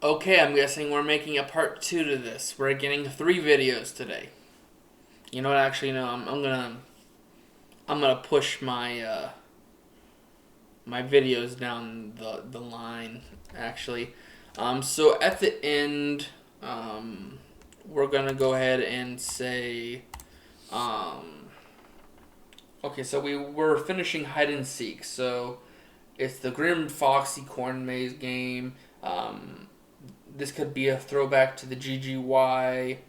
Okay, I'm guessing we're making a part 2 to this. We're getting 3 videos today. You know what? Actually, no. I'm gonna push my videos down the line. Actually, so at the end, we're gonna go ahead and say, um, okay. So we're finishing hide and seek. So it's the Grim Foxy Corn Maze game. This could be a throwback to the GGY,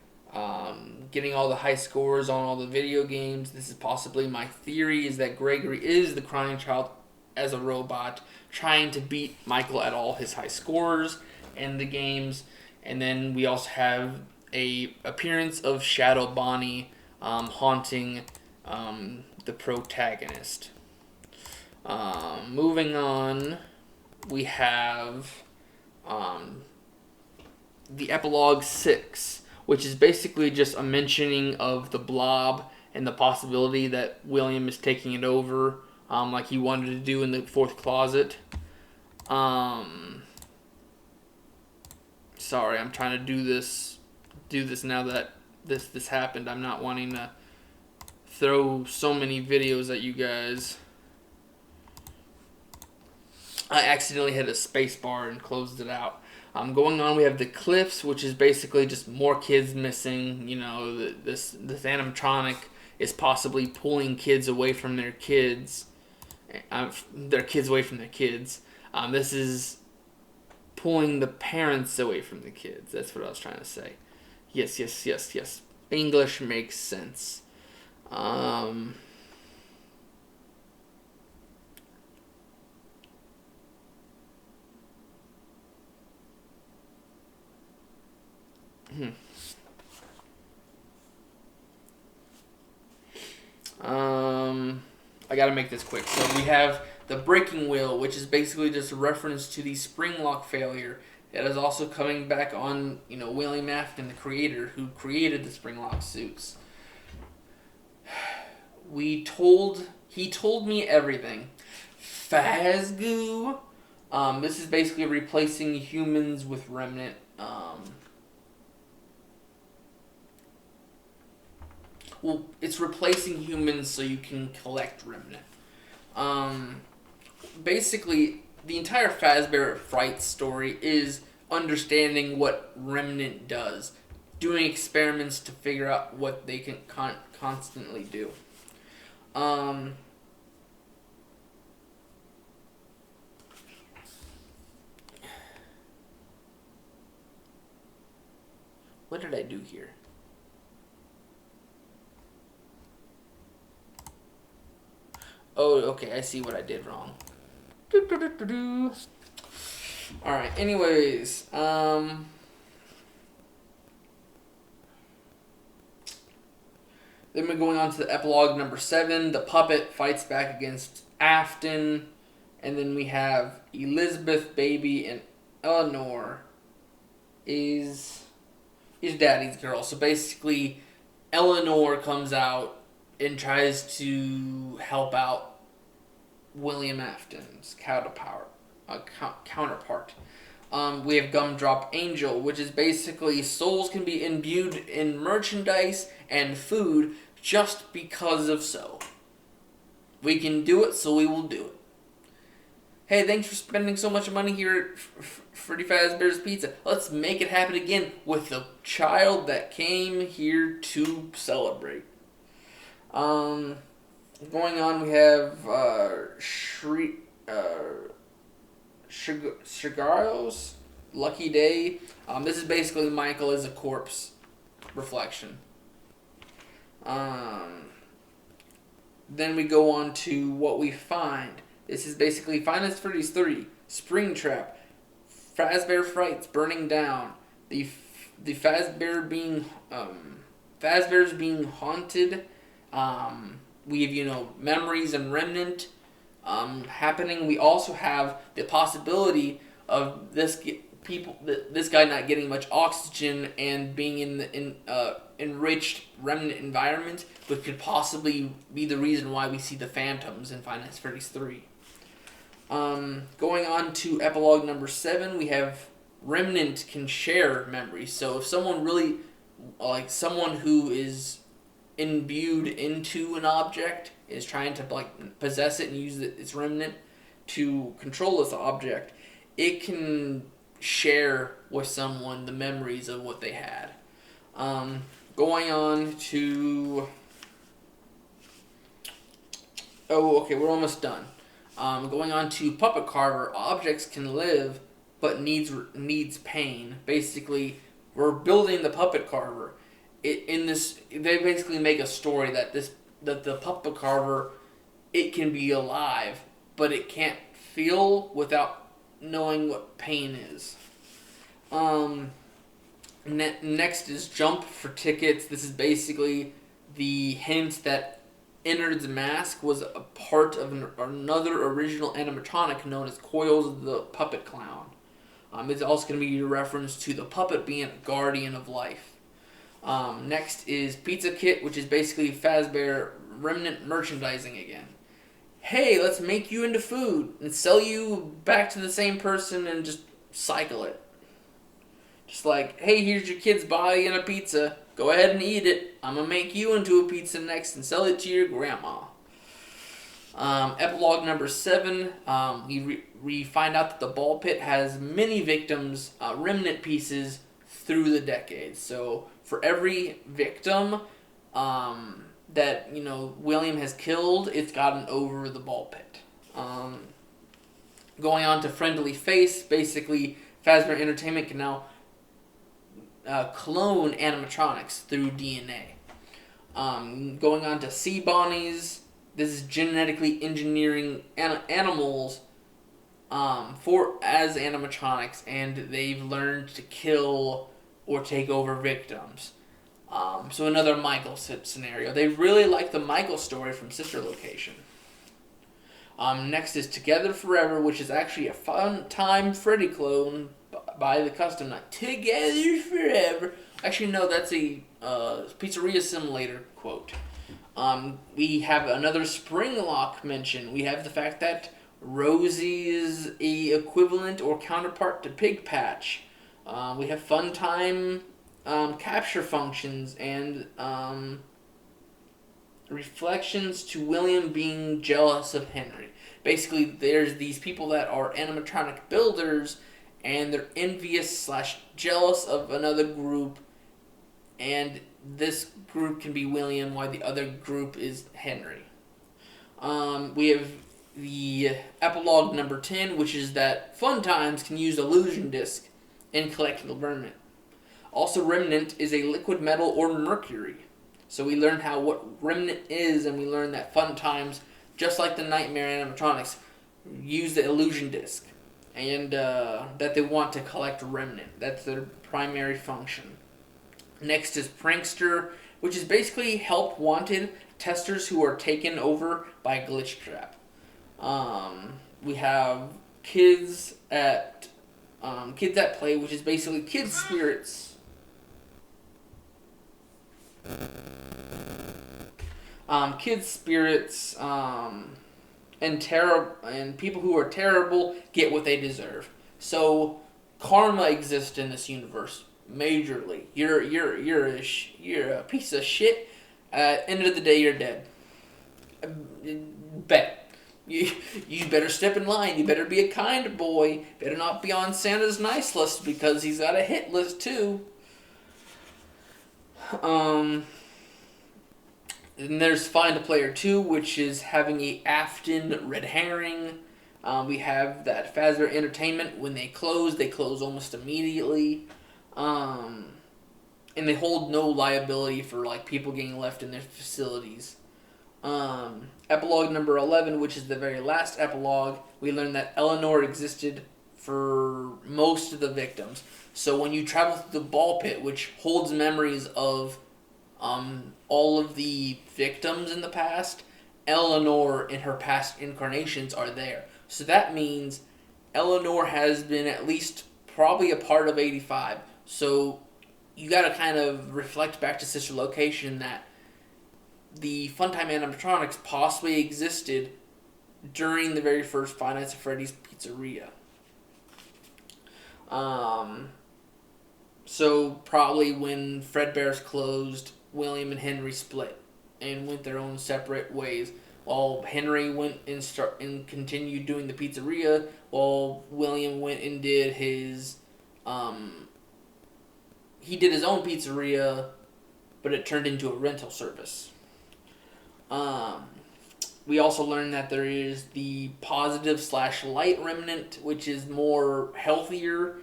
getting all the high scores on all the video games. This is possibly my theory is that Gregory is the crying child as a robot, trying to beat Michael at all his high scores in the games. And then we also have a appearance of Shadow Bonnie haunting the protagonist. Moving on, we have um, the epilogue 6, which is basically just a mentioning of the blob and the possibility that William is taking it over, like he wanted to do in the fourth closet. Um, Sorry, I'm trying to do this now that this happened. I'm not wanting to throw so many videos at you guys. I accidentally hit a space bar and closed it out. Going on, we have the cliffs, which is basically just more kids missing. This animatronic is possibly pulling kids away from their kids away from their kids. This is pulling the parents away from the kids. That's what I was trying to say. Yes, yes, yes, yes. English makes sense. Um, hmm. Um, I gotta make this quick. So we have the breaking wheel, which is basically just a reference to the spring lock failure. It is also coming back on, William Afton, the creator, who created the spring lock suits. He told me everything. Fazgoo. This is basically replacing humans with remnant. Well, it's replacing humans so you can collect remnant. Um, Basically, the entire Fazbear Fright story is understanding what remnant does, doing experiments to figure out what they can constantly do. Um, what did I do here? Oh, okay, I see what I did wrong. Alright, anyways, then we're going on to the epilogue number 7. The puppet fights back against Afton. And then we have Elizabeth, Baby, and Eleanor is Daddy's girl. So basically, Eleanor comes out and tries to help out William Afton's counterpart. We have Gumdrop Angel, which is basically souls can be imbued in merchandise and food just because of so. We can do it, so we will do it. Hey, thanks for spending so much money here at Freddy Fazbear's Pizza. Let's make it happen again with the child that came here to celebrate. Going on, we have Shigaro's Lucky Day. This is basically Michael as a corpse reflection. Then we go on to what we find. This is basically Finest Freddy's 3, Springtrap, Fazbear Frights Burning Down, the Fazbear being Fazbear's being haunted. We have memories and remnant happening. We also have the possibility of this guy not getting much oxygen and being in the enriched remnant environment, which could possibly be the reason why we see the phantoms in Five Nights at Freddy's 3. Going on to epilogue number 7, we have Remnant can share memories. So if someone really, like someone who is imbued into an object, is trying to like possess it and use its remnant to control this object, it can share with someone the memories of what they had. Going on to okay, we're almost done. Going on to puppet carver, objects can live, but needs pain. Basically, we're building the puppet carver. In this, they basically make a story that the puppet carver, it can be alive, but it can't feel without knowing what pain is. Next is jump for tickets. This is basically the hint that Innard's mask was a part of another original animatronic known as Coils the Puppet Clown. It's also going to be a reference to the puppet being a guardian of life. Next is Pizza Kit, which is basically Fazbear remnant merchandising again. Hey, let's make you into food and sell you back to the same person and just cycle it. Just like, hey, here's your kid's body in a pizza. Go ahead and eat it. I'm going to make you into a pizza next and sell it to your grandma. Epilogue number 7, we find out that the ball pit has many victims, remnant pieces, through the decades. So for every victim that William has killed, it's gotten over the ball pit. Going on to Friendly Face, basically Fazbear Entertainment can now clone animatronics through DNA. Going on to Sea Bonnies, this is genetically engineering animals as animatronics, and they've learned to kill or take over victims. So another Michael scenario. They really like the Michael story from Sister Location. Next is Together Forever, which is actually a Fun Time Freddy clone by the Custom Night. Together Forever. Actually, no, that's a Pizzeria Simulator quote. We have another Spring Lock mention. We have the fact that Rosie is a equivalent or counterpart to Pig Patch. We have Fun Time capture functions and reflections to William being jealous of Henry. Basically, there's these people that are animatronic builders, and they're envious / jealous of another group, and this group can be William, while the other group is Henry. We have the epilogue number 10, which is that Fun Times can use Illusion Disc and collect the remnant. Also, remnant is a liquid metal or mercury. So we learn what remnant is, and we learn that Fun Times, just like the Nightmare animatronics, use the illusion disc, and that they want to collect remnant. That's their primary function. Next is Prankster, which is basically help wanted testers who are taken over by a glitch trap. We have Kids at Play, which is basically kids' spirits. Kids' spirits and people who are terrible get what they deserve. So karma exists in this universe majorly. You're a piece of shit. End of the day, you're dead. Bet. You better step in line. You better be a kind boy. Better not be on Santa's nice list, because he's got a hit list too. And there's Find a Player 2, which is having a Afton red herring. We have that Fazbear Entertainment, when they close almost immediately. And they hold no liability for people getting left in their facilities. Epilogue number 11, which is the very last epilogue, we learn that Eleanor existed for most of the victims. So when you travel through the ball pit, which holds memories of all of the victims in the past, Eleanor in her past incarnations are there. So that means Eleanor has been at least probably a part of 85. So you got to kind of reflect back to Sister Location that the Funtime animatronics possibly existed during the very first Five Nights at Freddy's Pizzeria. Um, so probably when Fredbear's closed, William and Henry split and went their own separate ways. While Henry went and continued doing the pizzeria, while William went and did his, he did his own pizzeria, but it turned into a rental service. Um, we also learned that there is the positive slash light remnant, which is more healthier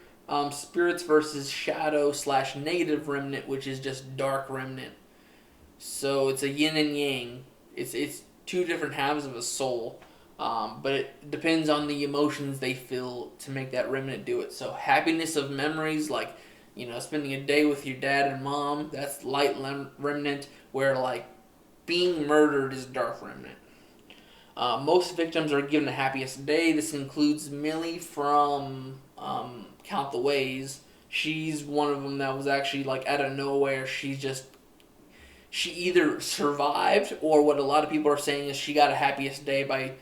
spirits versus shadow slash negative remnant, which is just dark remnant. So it's a yin and yang. It's two different halves of a soul, but it depends on the emotions they feel to make that remnant do it. So happiness of memories, like spending a day with your dad and mom, that's light remnant. Where like being murdered is dark remnant. Most victims are given the happiest day. This includes Millie from Count the Ways. She's one of them that was actually like out of nowhere. She either survived, or what a lot of people are saying is she got a happiest day by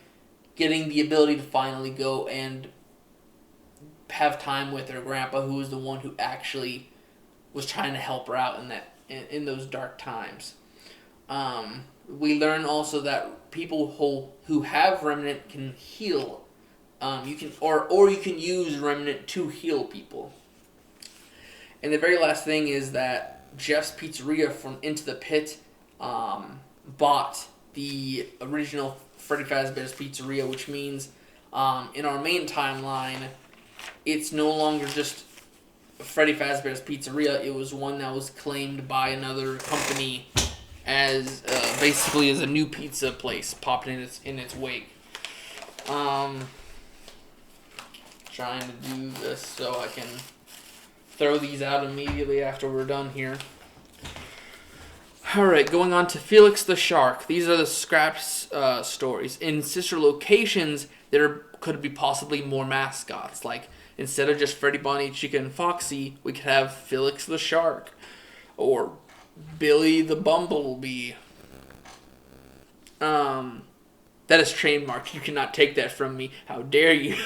getting the ability to finally go and have time with her grandpa, who was the one who actually was trying to help her out in those dark times. We learn also that people who have remnant can heal. You can use remnant to heal people. And the very last thing is that Jeff's Pizzeria from Into the Pit bought the original Freddy Fazbear's Pizzeria, which means in our main timeline, it's no longer just Freddy Fazbear's Pizzeria. It was one that was claimed by another company as basically as a new pizza place popped in its wake. Trying to do this so I can throw these out immediately after we're done here. Alright, going on to Felix the Shark. These are the scraps stories. In sister locations, there could be possibly more mascots. Like, instead of just Freddy, Bonnie, Chica, and Foxy, we could have Felix the Shark. Or Billy the Bumblebee. That is trademarked. You cannot take that from me. How dare you?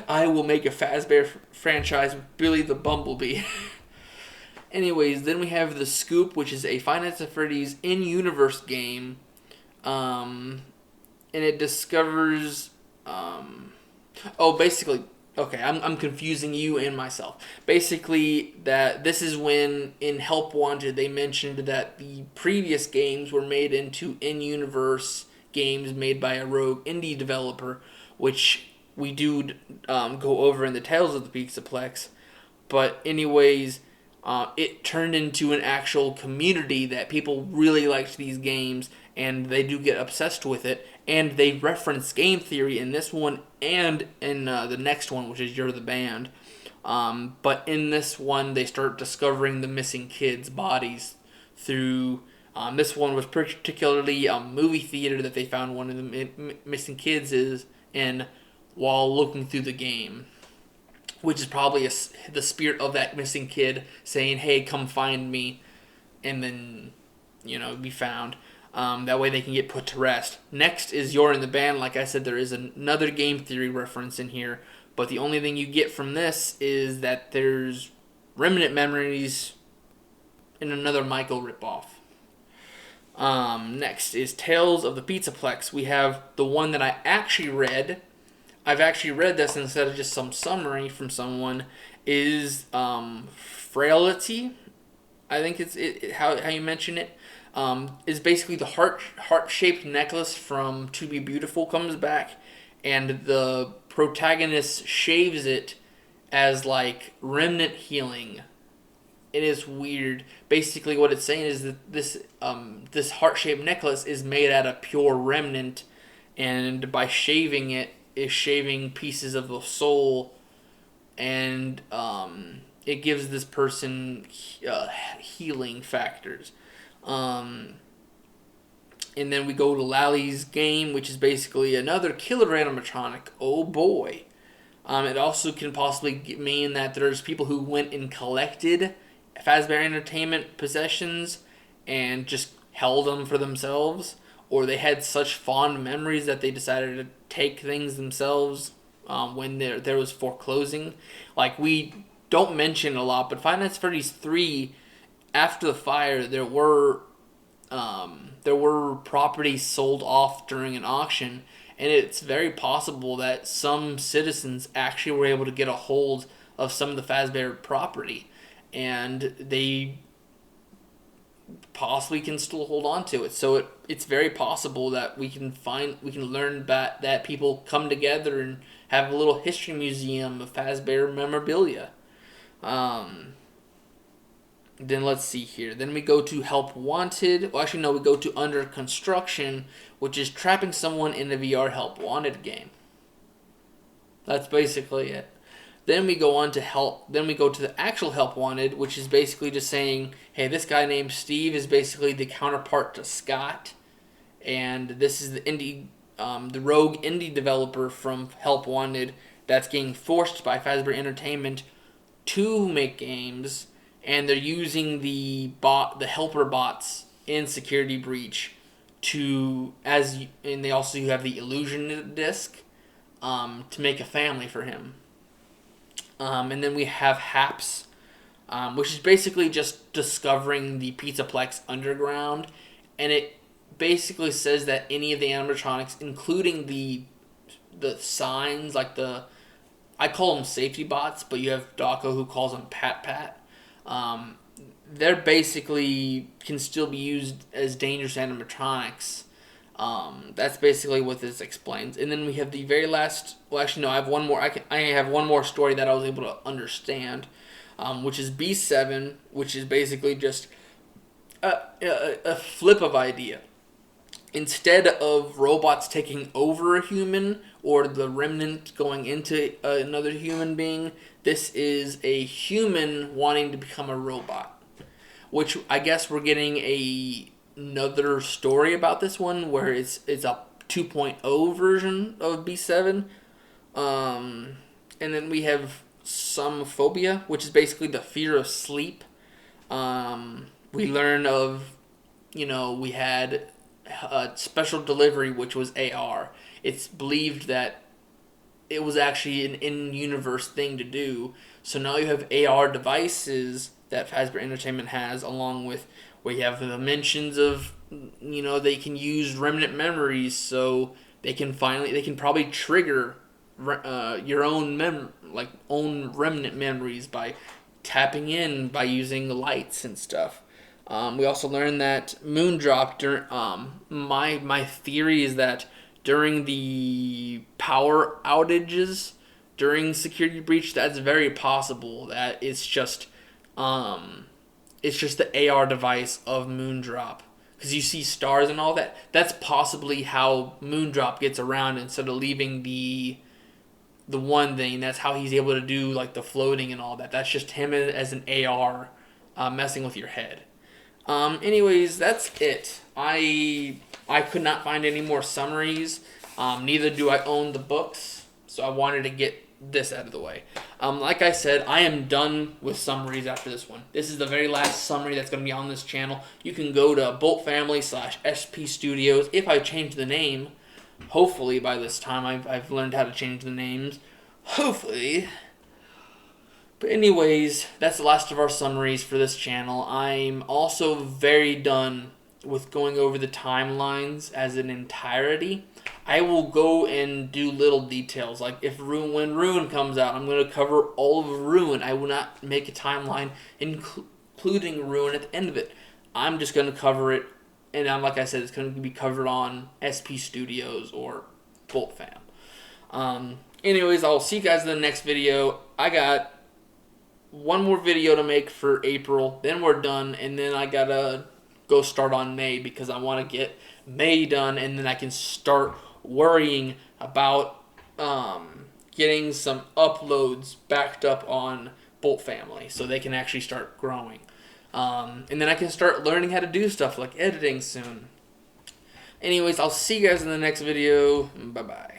I will make a Fazbear franchise with Billy the Bumblebee. Anyways, then we have The Scoop, which is a Five Nights at Freddy's in-universe game. And it discovers... basically... Okay, I'm confusing you and myself. Basically, that this is when, in Help Wanted, they mentioned that the previous games were made into in-universe games made by a rogue indie developer, which we do go over in the Tales of the Pixaplex. But anyways, it turned into an actual community that people really liked these games, and they do get obsessed with it. And they reference game theory in this one and in the next one, which is You're the Band. But in this one, they start discovering the missing kids' bodies through... this one was particularly a movie theater that they found one of the missing kids is in while looking through the game. Which is probably the spirit of that missing kid saying, hey, come find me. And then, be found. That way they can get put to rest. Next is You're in the Band. Like I said, there is another game theory reference in here. But the only thing you get from this is that there's remnant memories in another Michael ripoff. Next is Tales of the Pizaplex. We have the one that I actually read. I've actually read this instead of just some summary from someone. Is Frailty. I think it's how you mention it. Is basically the heart-shaped necklace from To Be Beautiful comes back, and the protagonist shaves it as like remnant healing. It is weird. Basically, what it's saying is that this heart-shaped necklace is made out of pure remnant, and by shaving it, is shaving pieces of the soul, and it gives this person healing factors. And then we go to Lally's Game, which is basically another killer animatronic. Oh boy. It also can possibly mean that there's people who went and collected Fazbear Entertainment possessions and just held them for themselves, or they had such fond memories that they decided to take things themselves. when there was foreclosing. Like, we don't mention a lot, but Five Nights at Freddy's 3, after the fire, there were properties sold off during an auction, and it's very possible that some citizens actually were able to get a hold of some of the Fazbear property, and they possibly can still hold on to it. So it's very possible that we can learn that people come together and have a little history museum of Fazbear memorabilia. Then let's see here. Then we go to Help Wanted. Well, actually, no, we go to Under Construction, which is trapping someone in a VR Help Wanted game. That's basically it. Then we go on to help. Then we go to the actual Help Wanted, which is basically just saying, hey, this guy named Steve is basically the counterpart to Scott, and this is the rogue indie developer from Help Wanted that's getting forced by Fazbear Entertainment to make games, and they're using the helper bots in Security Breach and they also have the illusion disc to make a family for him. And then we have Haps, which is basically just discovering the Pizzaplex underground, and it basically says that any of the animatronics, including the signs, like I call them safety bots, but you have Dawko who calls them Pat Pat. They're basically can still be used as dangerous animatronics. That's basically what this explains. And then we have the very last. Well, actually, no. I have one more. I have one more story that I was able to understand, which is B7, which is basically just a flip of idea. Instead of robots taking over a human or the remnant going into another human being, this is a human wanting to become a robot. Which I guess we're getting another story about this one where it's a 2.0 version of B7. And then we have Somophobia, which is basically the fear of sleep. We learn of, we had a special delivery, which was AR. It's believed that it was actually an in-universe thing to do. So now you have AR devices that Fazbear Entertainment has, along with where you have the mentions of, they can use remnant memories, so they can probably trigger your own own remnant memories by tapping in by using lights and stuff. We also learned that Moondrop during my theory is that during the power outages during Security Breach, that's very possible that it's just the AR device of Moondrop, because you see stars and all that. That's possibly how Moondrop gets around instead of leaving the one thing. That's how he's able to do like the floating and all that. That's just him as an AR messing with your head. Anyways, that's it. I could not find any more summaries. Neither do I own the books, so I wanted to get this out of the way. Like I said, I am done with summaries after this one. This is the very last summary that's going to be on this channel. You can go to B.O.L.T Family /SP Studios if I change the name. Hopefully by this time I've learned how to change the names. Hopefully. But anyways, that's the last of our summaries for this channel. I'm also very done with going over the timelines as an entirety. I will go and do little details, like when Ruin comes out, I'm going to cover all of Ruin. I will not make a timeline including Ruin at the end of it. I'm just going to cover it, and like I said, it's going to be covered on SP Studios or B.O.L.T Fam. Anyways, I'll see you guys in the next video. I got one more video to make for April, then we're done, and then I gotta go start on May because I want to get May done, and then I can start worrying about getting some uploads backed up on B.O.L.T Family so they can actually start growing. And then I can start learning how to do stuff like editing soon. Anyways, I'll see you guys in the next video. Bye-bye.